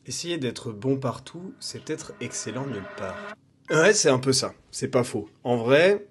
Essayer d'être bon partout, c'est peut-être excellent nulle part. Ouais, c'est un peu ça. C'est pas faux. En vrai,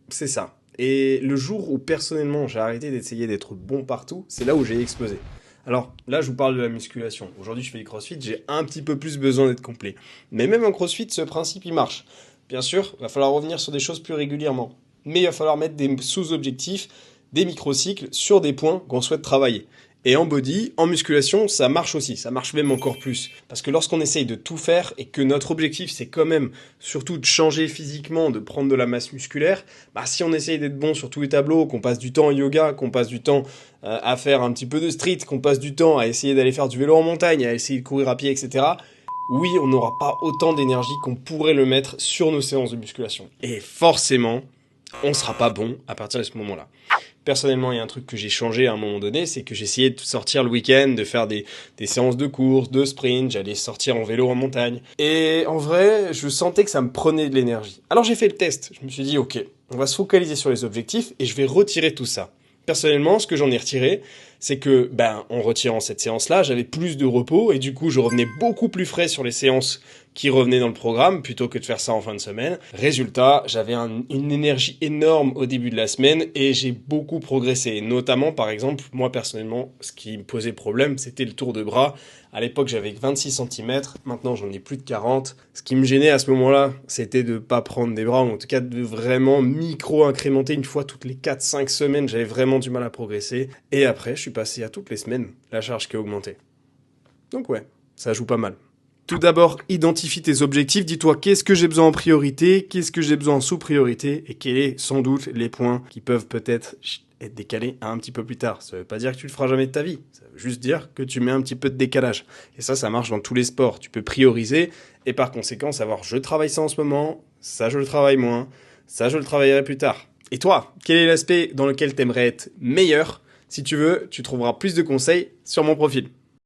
c'est ça. Et le jour où personnellement j'ai arrêté d'essayer d'être bon partout, c'est là où j'ai explosé. Alors là, je vous parle de la musculation. Aujourd'hui, je fais du crossfit, j'ai un petit peu plus besoin d'être complet. Mais même en crossfit, ce principe, il marche. Bien sûr, il va falloir revenir sur des choses plus régulièrement. Mais il va falloir mettre des sous-objectifs, des microcycles sur des points qu'on souhaite travailler. Et en body, en musculation, ça marche aussi, ça marche même encore plus. Parce que lorsqu'on essaye de tout faire et que notre objectif c'est quand même surtout de changer physiquement, de prendre de la masse musculaire, bah si on essaye d'être bon sur tous les tableaux, qu'on passe du temps en yoga, qu'on passe du temps à faire un petit peu de street, qu'on passe du temps à essayer d'aller faire du vélo en montagne, à essayer de courir à pied, etc., oui, on n'aura pas autant d'énergie qu'on pourrait le mettre sur nos séances de musculation. Et forcément, on sera pas bon à partir de ce moment-là. Personnellement, il y a un truc que j'ai changé à un moment donné, c'est que j'essayais de sortir le week-end, de faire des séances de course, de sprint, j'allais sortir en vélo en montagne. Et en vrai, je sentais que ça me prenait de l'énergie. Alors j'ai fait le test, je me suis dit, ok, on va se focaliser sur les objectifs et je vais retirer tout ça. Personnellement, ce que j'en ai retiré, c'est que, en retirant cette séance-là, j'avais plus de repos et du coup, je revenais beaucoup plus frais sur les séances qui revenaient dans le programme plutôt que de faire ça en fin de semaine. Résultat, j'avais une énergie énorme au début de la semaine et j'ai beaucoup progressé. Notamment, par exemple, moi personnellement, ce qui me posait problème, c'était le tour de bras. À l'époque, j'avais 26 centimètres. Maintenant, j'en ai plus de 40. Ce qui me gênait à ce moment-là, c'était de pas prendre des bras, ou en tout cas de vraiment micro-incrémenter une fois toutes les 4-5 semaines. J'avais vraiment du mal à progresser. Et après, je suis passé à toutes les semaines, la charge qui a augmenté. Donc ouais, ça joue pas mal. Tout d'abord, identifie tes objectifs. Dis-toi qu'est-ce que j'ai besoin en priorité, qu'est-ce que j'ai besoin en sous-priorité et quels sont sans doute les points qui peuvent peut-être être décalés à un petit peu plus tard. Ça veut pas dire que tu le feras jamais de ta vie. Ça veut juste dire que tu mets un petit peu de décalage. Et ça marche dans tous les sports. Tu peux prioriser et par conséquent savoir je travaille ça en ce moment, ça je le travaille moins, ça je le travaillerai plus tard. Et toi, quel est l'aspect dans lequel tu aimerais être meilleur? Si tu veux, tu trouveras plus de conseils sur mon profil.